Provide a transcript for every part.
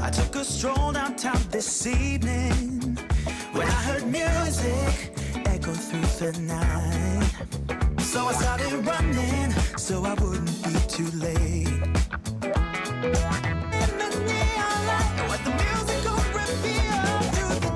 I took a stroll downtown this evening when I heard music echo through the night. So I started running so I wouldn't be too late. In the neon light, what the music gon' reveal through the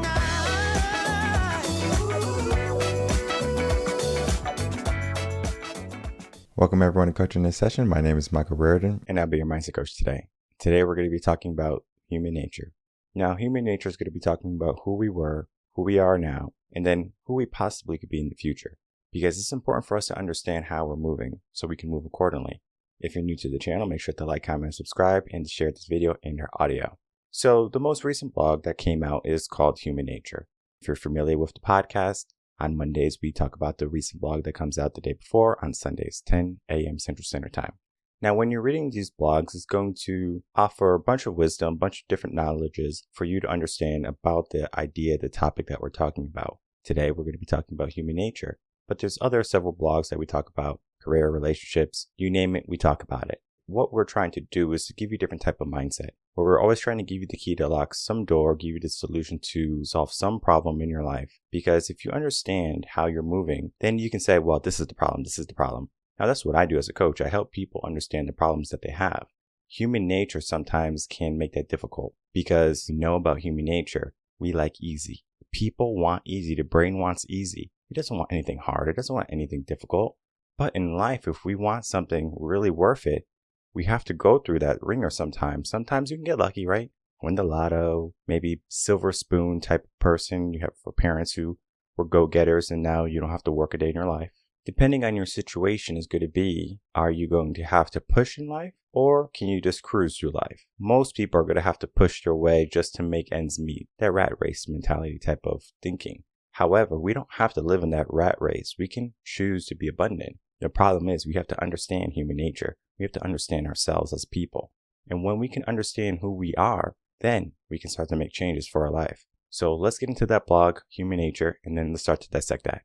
night. Welcome everyone to Coaching This Session. My name is Michael Rearden, and I'll be your mindset coach today. Today we're going to be talking about human nature. Now, human nature is going to be talking about who we were, who we are now, and then who we possibly could be in the future. Because it's important for us to understand how we're moving so we can move accordingly. If you're new to the channel, make sure to like, comment, and subscribe, and to share this video and your audio. So the most recent blog that came out is called Human Nature. If you're familiar with the podcast, on Mondays we talk about the recent blog that comes out the day before, on Sundays, 10 a.m. Central Standard Time. Now, when you're reading these blogs, it's going to offer a bunch of wisdom, a bunch of different knowledges for you to understand about the idea, the topic that we're talking about. Today, we're going to be talking about human nature. But there's several blogs that we talk about, career, relationships, you name it, we talk about it. What we're trying to do is to give you a different type of mindset, where we're always trying to give you the key to lock some door, give you the solution to solve some problem in your life. Because if you understand how you're moving, then you can say, well, this is the problem, this is the problem. Now, that's what I do as a coach. I help people understand the problems that they have. Human nature sometimes can make that difficult because we know about human nature. We like easy. People want easy. The brain wants easy. It doesn't want anything hard. It doesn't want anything difficult. But in life, if we want something really worth it, we have to go through that ringer sometimes. Sometimes you can get lucky, right? Win the lotto, maybe silver spoon type of person. You have parents who were go-getters and now you don't have to work a day in your life. Depending on your situation is going to be, are you going to have to push in life or can you just cruise through life? Most people are going to have to push their way just to make ends meet. That rat race mentality type of thinking. However, we don't have to live in that rat race. We can choose to be abundant. The problem is we have to understand human nature. We have to understand ourselves as people. And when we can understand who we are, then we can start to make changes for our life. So let's get into that blog, Human Nature, and then let's start to dissect that.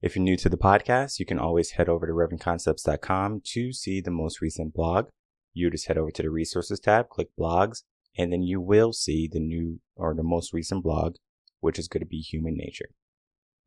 If you're new to the podcast, you can always head over to reardenconcepts.com to see the most recent blog. You just head over to the resources tab, click blogs, and then you will see the new or the most recent blog, which is going to be Human Nature.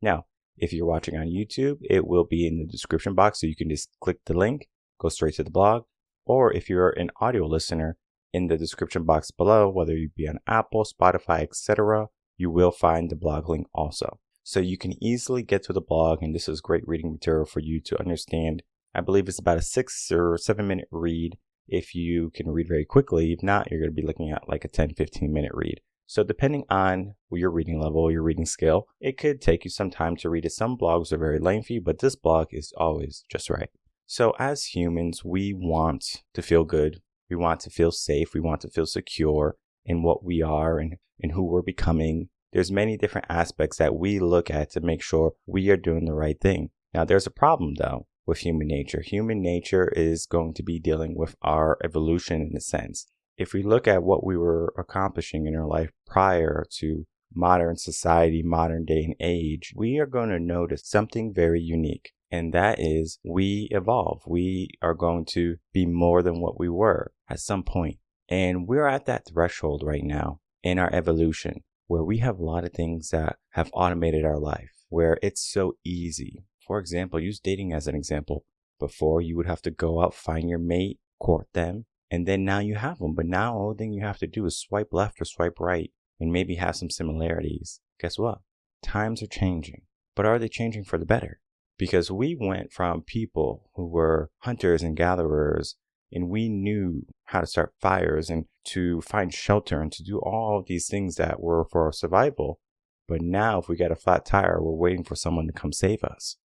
Now, if you're watching on YouTube, it will be in the description box, so you can just click the link, go straight to the blog. Or if you're an audio listener, in the description box below, whether you be on Apple, Spotify, etc., you will find the blog link also. So you can easily get to the blog, and this is great reading material for you to understand. I believe it's about a 6 or 7 minute read if you can read very quickly. If not, you're going to be looking at like a 10-15 minute read. So depending on your reading level, your reading skill, it could take you some time to read it. Some blogs are very lengthy, but this blog is always just right. So as humans, we want to feel good. We want to feel safe. We want to feel secure in what we are and who we're becoming. There's many different aspects that we look at to make sure we are doing the right thing. Now, there's a problem, though, with human nature. Human nature is going to be dealing with our evolution in a sense. If we look at what we were accomplishing in our life prior to modern society, modern day and age, we are going to notice something very unique. And that is we evolve. We are going to be more than what we were at some point. And we're at that threshold right now in our evolution where we have a lot of things that have automated our life, where it's so easy. For example, use dating as an example. Before, you would have to go out, find your mate, court them, and then now you have them. But now all the thing you have to do is swipe left or swipe right and maybe have some similarities. Guess what? Times are changing. But are they changing for the better? Because we went from people who were hunters and gatherers, and we knew how to start fires and to find shelter and to do all of these things that were for our survival. But now if we get a flat tire, we're waiting for someone to come save us.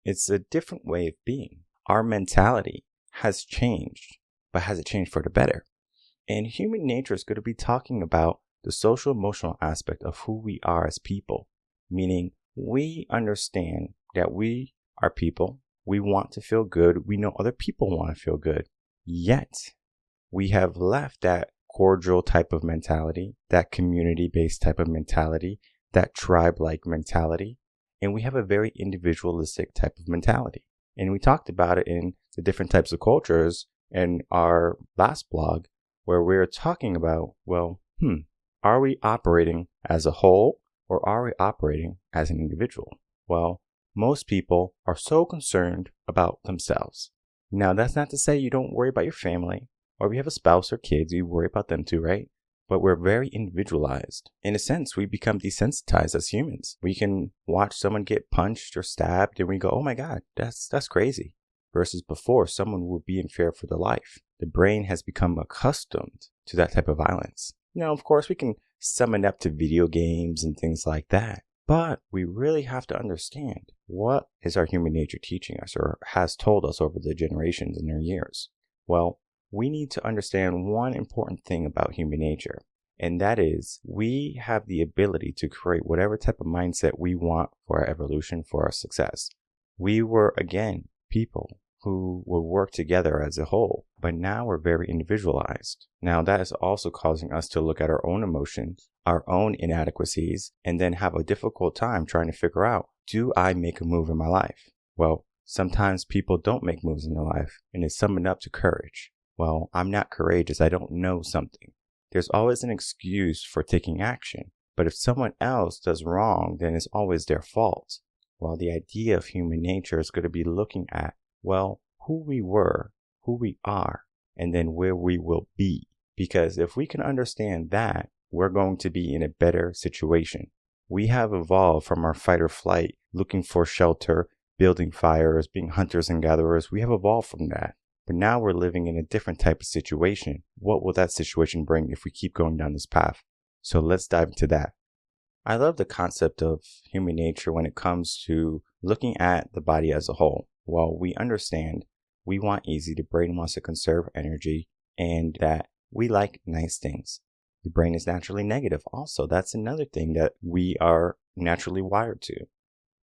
It's a different way of being. Our mentality has changed, but has it changed for the better? And human nature is going to be talking about the social emotional aspect of who we are as people, meaning we understand that we are people. We want to feel good. We know other people want to feel good. Yet, we have left that cordial type of mentality, that community-based type of mentality, that tribe-like mentality, and we have a very individualistic type of mentality. And we talked about it in the different types of cultures in our last blog, where we were talking about, well, are we operating as a whole or are we operating as an individual? Well, most people are so concerned about themselves. Now, that's not to say you don't worry about your family, or if you have a spouse or kids, you worry about them too, right? But we're very individualized. In a sense, we become desensitized as humans. We can watch someone get punched or stabbed and we go, oh my God, that's crazy. Versus before, someone would be in fear for their life. The brain has become accustomed to that type of violence. Now, of course, we can sum it up to video games and things like that. But we really have to understand, what is our human nature teaching us or has told us over the generations and their years? Well, we need to understand one important thing about human nature, and that is we have the ability to create whatever type of mindset we want for our evolution, for our success. We were, again, people who would work together as a whole, but now we're very individualized. Now that is also causing us to look at our own emotions, our own inadequacies, and then have a difficult time trying to figure out, do I make a move in my life? Well, sometimes people don't make moves in their life, and it's summed up to courage. Well, I'm not courageous, I don't know something. There's always an excuse for taking action, but if someone else does wrong, then it's always their fault. Well, the idea of human nature is going to be looking at, well, who we were, who we are, and then where we will be. Because if we can understand that, we're going to be in a better situation. We have evolved from our fight or flight, looking for shelter, building fires, being hunters and gatherers. We have evolved from that. But now we're living in a different type of situation. What will that situation bring if we keep going down this path? So let's dive into that. I love the concept of human nature when it comes to looking at the body as a whole. Well, we understand we want easy. The brain wants to conserve energy and that we like nice things. The brain is naturally negative also. That's another thing that we are naturally wired to.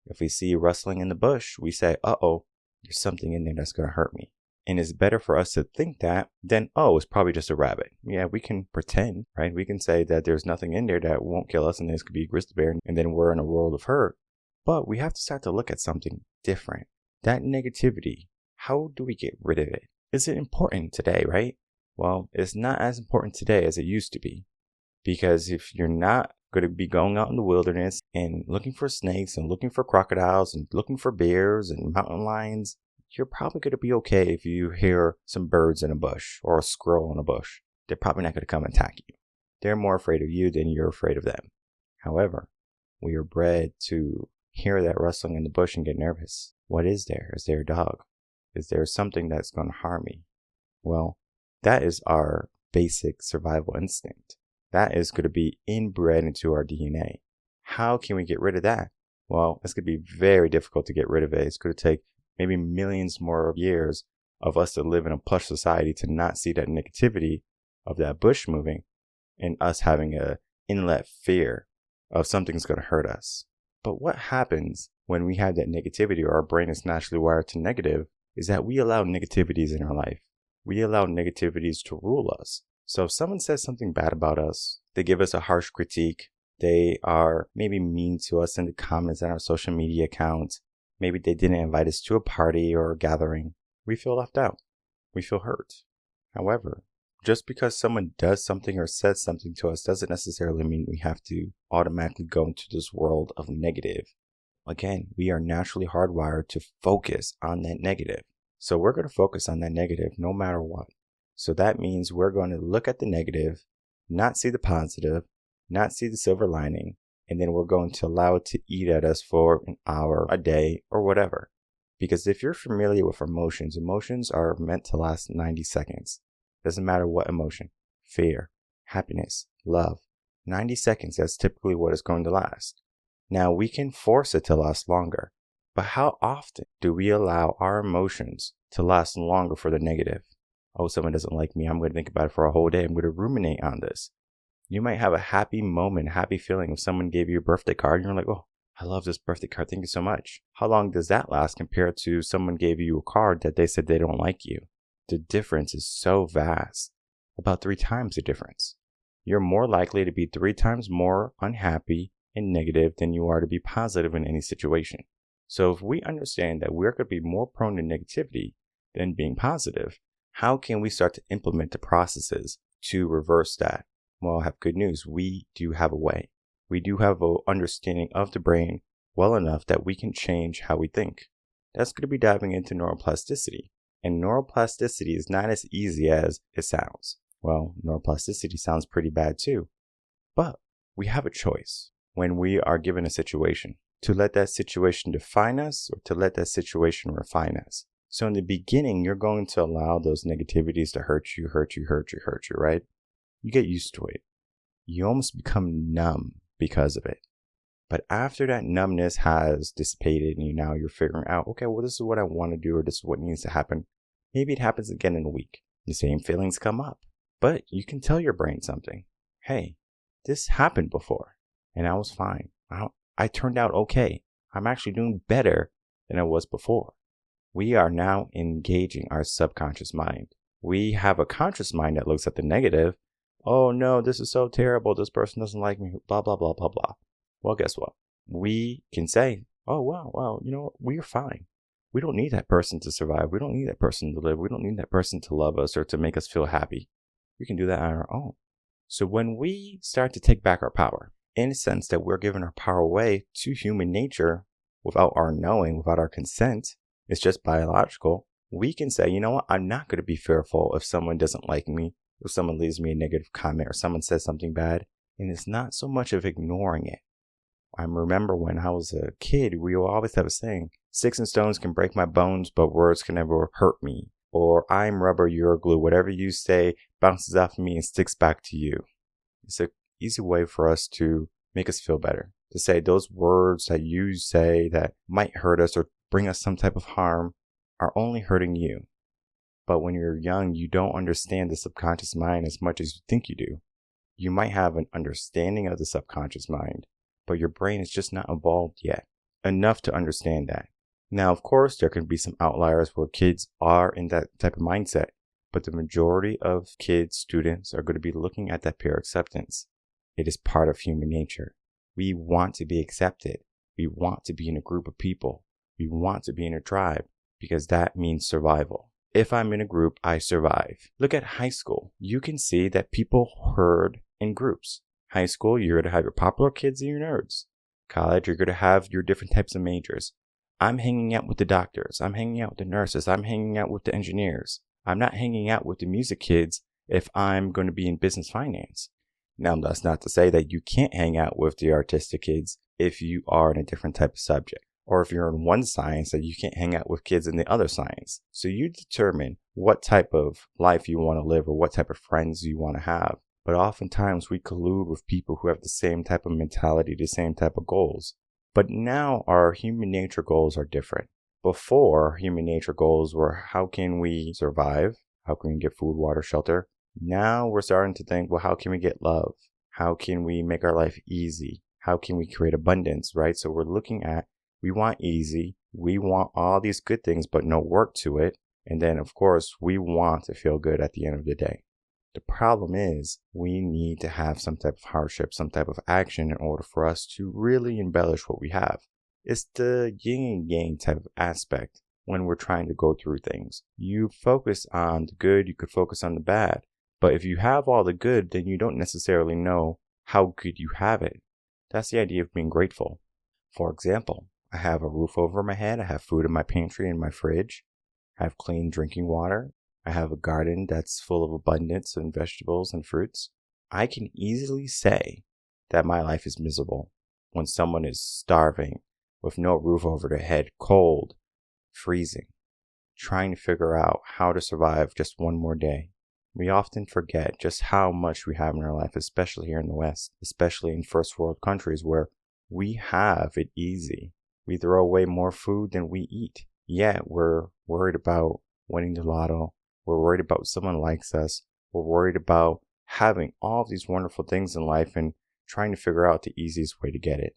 If we see rustling in the bush, we say, uh-oh, there's something in there that's going to hurt me. And it's better for us to think that than, oh, it's probably just a rabbit. Yeah, we can pretend, right? We can say that there's nothing in there that won't kill us and this could be a grizzly bear and then we're in a world of hurt. But we have to start to look at something different. That negativity, how do we get rid of it? Is it important today, right? Well, it's not as important today as it used to be. Because if you're not going to be going out in the wilderness and looking for snakes and looking for crocodiles and looking for bears and mountain lions, you're probably going to be okay if you hear some birds in a bush or a squirrel in a bush. They're probably not going to come attack you. They're more afraid of you than you're afraid of them. However, we are bred to hear that rustling in the bush and get nervous. What is there? Is there a dog? Is there something that's going to harm me? Well, that is our basic survival instinct. That is going to be inbred into our DNA. How can we get rid of that? Well, it's going to be very difficult to get rid of it. It's going to take maybe millions more years of us to live in a plush society to not see that negativity of that bush moving and us having a inlet fear of something's going to hurt us. But what happens when we have that negativity, or our brain is naturally wired to negative, is that we allow negativities in our life. We allow negativities to rule us. So if someone says something bad about us, they give us a harsh critique, they are maybe mean to us in the comments on our social media accounts, maybe they didn't invite us to a party or a gathering, we feel left out. We feel hurt. However, just because someone does something or says something to us doesn't necessarily mean we have to automatically go into this world of negative. Again, we are naturally hardwired to focus on that negative. So we're going to focus on that negative no matter what. So that means we're going to look at the negative, not see the positive, not see the silver lining, and then we're going to allow it to eat at us for an hour, a day, or whatever. Because if you're familiar with emotions, emotions are meant to last 90 seconds. Doesn't matter what emotion, fear, happiness, love. 90 seconds, that's typically what it's going to last. Now, we can force it to last longer, but how often do we allow our emotions to last longer for the negative? Oh, someone doesn't like me. I'm going to think about it for a whole day. I'm going to ruminate on this. You might have a happy moment, happy feeling if someone gave you a birthday card and you're like, oh, I love this birthday card. Thank you so much. How long does that last compared to someone gave you a card that they said they don't like you? The difference is so vast, about 3 times the difference. You're more likely to be 3 times more unhappy and negative than you are to be positive in any situation. So if we understand that we're going to be more prone to negativity than being positive, how can we start to implement the processes to reverse that? Well, I have good news. We do have a way. We do have an understanding of the brain well enough that we can change how we think. That's going to be diving into neuroplasticity. And neuroplasticity is not as easy as it sounds. Well, neuroplasticity sounds pretty bad too. But we have a choice when we are given a situation to let that situation define us or to let that situation refine us. So in the beginning, you're going to allow those negativities to hurt you, right? You get used to it. You almost become numb because of it. But after that numbness has dissipated and you're figuring out, okay, well, this is what I want to do or this is what needs to happen. Maybe it happens again in a week. The same feelings come up. But you can tell your brain something. Hey, this happened before and I was fine. I turned out okay. I'm actually doing better than I was before. We are now engaging our subconscious mind. We have a conscious mind that looks at the negative. Oh no, this is so terrible. This person doesn't like me. Blah, blah, blah, blah, blah. Well, guess what? We can say, oh, well, we're fine. We don't need that person to survive. We don't need that person to live. We don't need that person to love us or to make us feel happy. We can do that on our own. So when we start to take back our power, in a sense that we're giving our power away to human nature without our knowing, without our consent, it's just biological, we can say, you know what, I'm not going to be fearful if someone doesn't like me, if someone leaves me a negative comment or someone says something bad. And it's not so much of ignoring it. I remember when I was a kid, we will always have a saying, sticks and stones can break my bones, but words can never hurt me. Or I'm rubber, you're glue. Whatever you say bounces off me and sticks back to you. It's an easy way for us to make us feel better. To say those words that you say that might hurt us or bring us some type of harm are only hurting you. But when you're young, you don't understand the subconscious mind as much as you think you do. You might have an understanding of the subconscious mind, but your brain is just not evolved yet enough to understand that. Now, of course, there can be some outliers where kids are in that type of mindset, but the majority of kids, students, are going to be looking at that peer acceptance. It is part of human nature. We want to be accepted. We want to be in a group of people. We want to be in a tribe because that means survival. If I'm in a group, I survive. Look at high school. You can see that people herd in groups. High school, you're going to have your popular kids and your nerds. College, you're going to have your different types of majors. I'm hanging out with the doctors. I'm hanging out with the nurses. I'm hanging out with the engineers. I'm not hanging out with the music kids if I'm going to be in business finance. Now, that's not to say that you can't hang out with the artistic kids if you are in a different type of subject. Or if you're in one science, that you can't hang out with kids in the other science. So you determine what type of life you want to live or what type of friends you want to have. But oftentimes we collude with people who have the same type of mentality, the same type of goals. But now our human nature goals are different. Before, human nature goals were how can we survive? How can we get food, water, shelter? Now we're starting to think, well, how can we get love? How can we make our life easy? How can we create abundance, right? So we're looking at, we want easy. We want all these good things, but no work to it. And then, of course, we want to feel good at the end of the day. The problem is we need to have some type of hardship, some type of action in order for us to really embellish what we have. It's the yin and yang type of aspect when we're trying to go through things. You focus on the good, you could focus on the bad. But if you have all the good, then you don't necessarily know how good you have it. That's the idea of being grateful. For example, I have a roof over my head. I have food in my pantry and my fridge. I have clean drinking water. I have a garden that's full of abundance and vegetables and fruits. I can easily say that my life is miserable when someone is starving with no roof over their head, cold, freezing, trying to figure out how to survive just one more day. We often forget just how much we have in our life, especially here in the West, especially in first world countries where we have it easy. We throw away more food than we eat. Yet we're worried about winning the lotto. We're worried about someone likes us. We're worried about having all of these wonderful things in life and trying to figure out the easiest way to get it.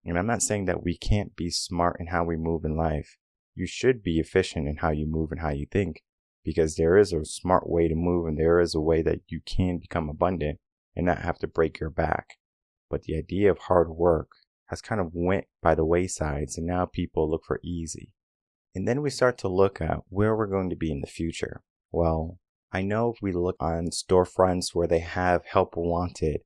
And I'm not saying that we can't be smart in how we move in life. You should be efficient in how you move and how you think, because there is a smart way to move and there is a way that you can become abundant and not have to break your back. But the idea of hard work has kind of went by the waysides, and now people look for easy. And then we start to look at where we're going to be in the future. Well, I know if we look on storefronts where they have help wanted,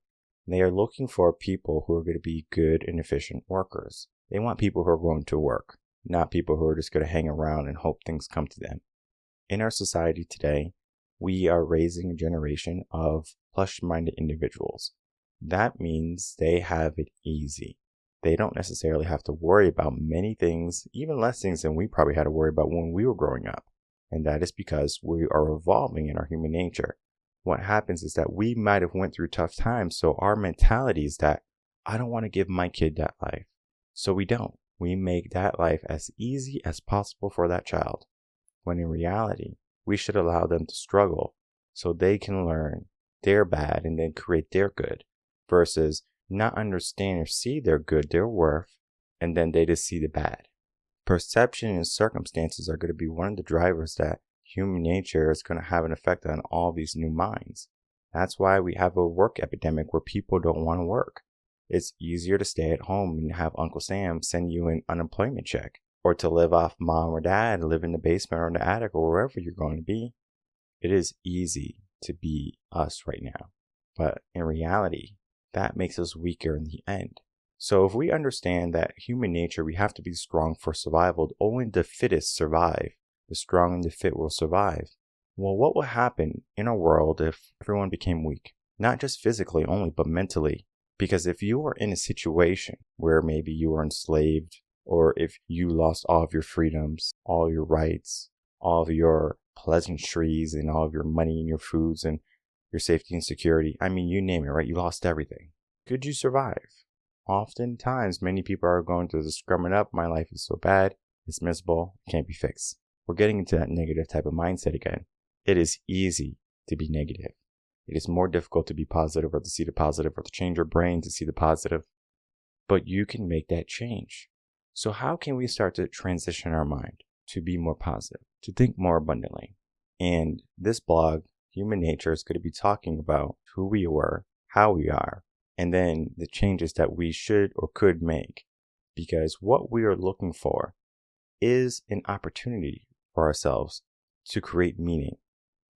they are looking for people who are going to be good and efficient workers. They want people who are going to work, not people who are just going to hang around and hope things come to them. In our society today, we are raising a generation of plush-minded individuals. That means they have it easy. They don't necessarily have to worry about many things, even less things than we probably had to worry about when we were growing up. And that is because we are evolving in our human nature. What happens is that we might have went through tough times, so our mentality is that I don't want to give my kid that life. So we don't. We make that life as easy as possible for that child. When in reality, we should allow them to struggle so they can learn their bad and then create their good, versus not understand or see their good, their worth, and then they just see the bad. Perception and circumstances are going to be one of the drivers that human nature is going to have an effect on all these new minds. That's why we have a work epidemic where people don't want to work. It's easier to stay at home and have Uncle Sam send you an unemployment check, or to live off mom or dad, live in the basement or in the attic or wherever you're going to be. It is easy to be us right now, but in reality, that makes us weaker in the end. So if we understand that human nature, we have to be strong for survival, only the fittest survive. The strong and the fit will survive. Well, what would happen in a world if everyone became weak? Not just physically only, but mentally. Because if you are in a situation where maybe you were enslaved, or if you lost all of your freedoms, all your rights, all of your pleasantries, and all of your money and your foods and your safety and security, I mean, you name it, right? You lost everything. Could you survive? Oftentimes, many people are going through the scrumming up. My life is so bad, it's miserable, can't be fixed. We're getting into that negative type of mindset again. It is easy to be negative. It is more difficult to be positive, or to see the positive, or to change your brain to see the positive. But you can make that change. So how can we start to transition our mind to be more positive, to think more abundantly? And this blog, Human Nature, is going to be talking about who we were, how we are, and then the changes that we should or could make. Because what we are looking for is an opportunity for ourselves to create meaning.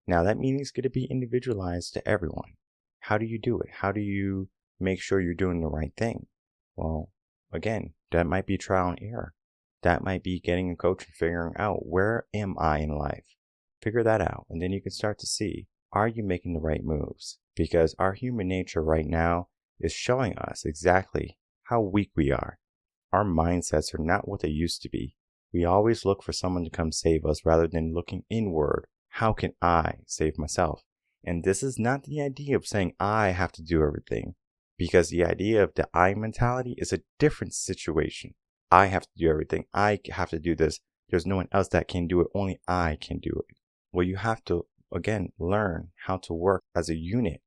Now, that meaning is going to be individualized to everyone. How do you do it? How do you make sure you're doing the right thing? Well, again, that might be trial and error. That might be getting a coach and figuring out, where am I in life? Figure that out, and then you can start to see, are you making the right moves? Because our human nature right now is showing us exactly how weak we are. Our mindsets are not what they used to be. We always look for someone to come save us rather than looking inward. How can I save myself? And this is not the idea of saying I have to do everything, because the idea of the I mentality is a different situation. I have to do everything. I have to do this. There's no one else that can do it. Only I can do it. Well, you have to, again, learn how to work as a unit,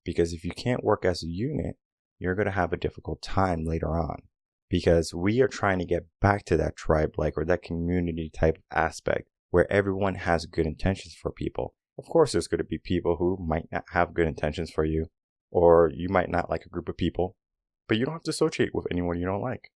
because if you can't work as a unit, you're going to have a difficult time later on, because we are trying to get back to that tribe-like or that community type aspect where everyone has good intentions for people. Of course, there's going to be people who might not have good intentions for you, or you might not like a group of people, but you don't have to associate with anyone you don't like.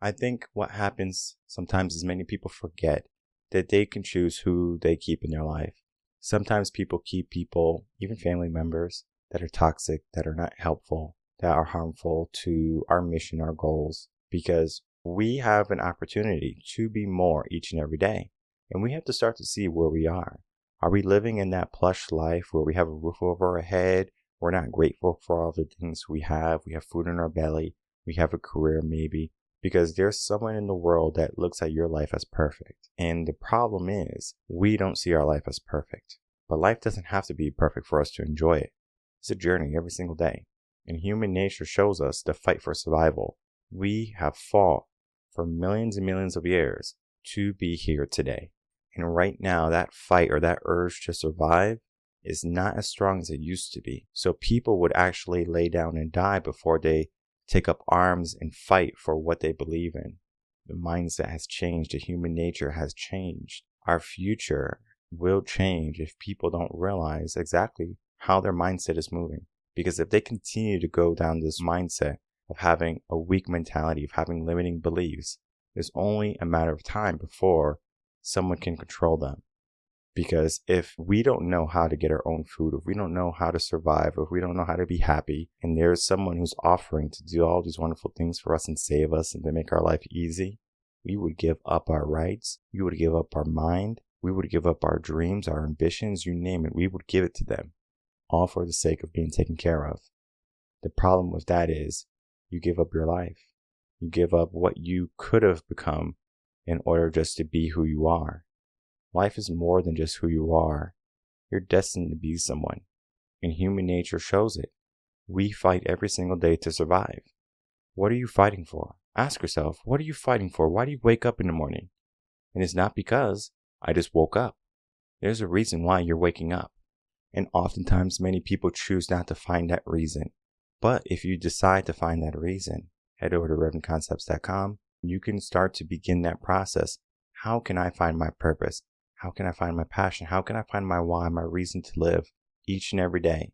I think what happens sometimes is many people forget that they can choose who they keep in their life. Sometimes people keep people, even family members, that are toxic, that are not helpful, that are harmful to our mission, our goals, because we have an opportunity to be more each and every day. And we have to start to see where we are. Are we living in that plush life where we have a roof over our head? We're not grateful for all the things we have. We have food in our belly. We have a career maybe. Because there's someone in the world that looks at your life as perfect. And the problem is, we don't see our life as perfect. But life doesn't have to be perfect for us to enjoy it. It's a journey every single day. And human nature shows us the fight for survival. We have fought for millions and millions of years to be here today. And right now, that fight or that urge to survive is not as strong as it used to be. So people would actually lay down and die before they take up arms and fight for what they believe in. The mindset has changed. The human nature has changed. Our future will change if people don't realize exactly how their mindset is moving. Because if they continue to go down this mindset of having a weak mentality, of having limiting beliefs, it's only a matter of time before someone can control them. Because if we don't know how to get our own food, if we don't know how to survive, if we don't know how to be happy, and there's someone who's offering to do all these wonderful things for us and save us and to make our life easy, we would give up our rights, we would give up our mind, we would give up our dreams, our ambitions, you name it, we would give it to them, all for the sake of being taken care of. The problem with that is you give up your life. You give up what you could have become in order just to be who you are. Life is more than just who you are. You're destined to be someone, and human nature shows it. We fight every single day to survive. What are you fighting for? Ask yourself, what are you fighting for? Why do you wake up in the morning? And it's not because I just woke up. There's a reason why you're waking up. And oftentimes many people choose not to find that reason. But if you decide to find that reason, head over to reardenconcepts.com. You can start to begin that process. How can I find my purpose? How can I find my passion? How can I find my why, my reason to live each and every day?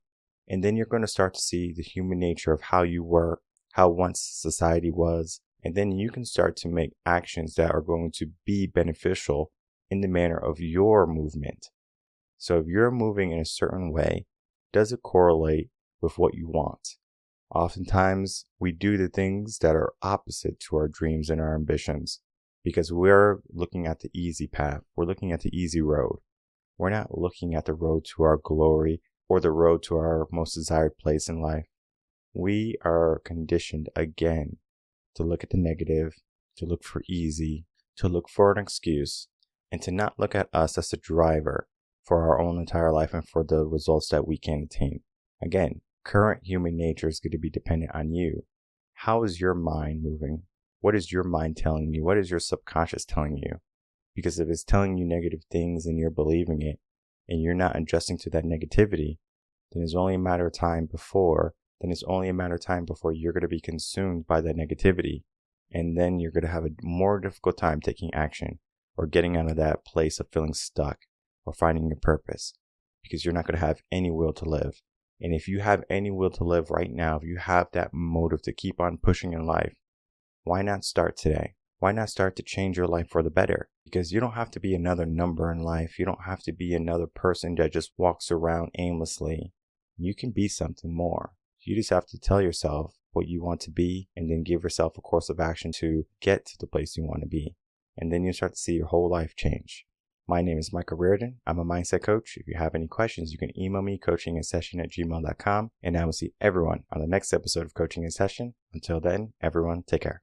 And then you're going to start to see the human nature of how you were, how once society was. And then you can start to make actions that are going to be beneficial in the manner of your movement. So if you're moving in a certain way, does it correlate with what you want? Oftentimes, we do the things that are opposite to our dreams and our ambitions because we're looking at the easy path. We're looking at the easy road. We're not looking at the road to our glory or the road to our most desired place in life. We are conditioned again to look at the negative, to look for easy, to look for an excuse, and to not look at us as a driver for our own entire life and for the results that we can attain. Again, current human nature is going to be dependent on you. How is your mind moving? What is your mind telling you? What is your subconscious telling you? Because if it's telling you negative things and you're believing it and you're not adjusting to that negativity, then it's only a matter of time before you're going to be consumed by that negativity. And then you're going to have a more difficult time taking action or getting out of that place of feeling stuck or finding your purpose because you're not going to have any will to live. And if you have any will to live right now, if you have that motive to keep on pushing in life, why not start today? Why not start to change your life for the better? Because you don't have to be another number in life. You don't have to be another person that just walks around aimlessly. You can be something more. You just have to tell yourself what you want to be and then give yourself a course of action to get to the place you want to be. And then you start to see your whole life change. My name is Michael Rearden. I'm a mindset coach. If you have any questions, you can email me coachinginsession@gmail.com. And I will see everyone on the next episode of Coaching in Session. Until then, everyone, take care.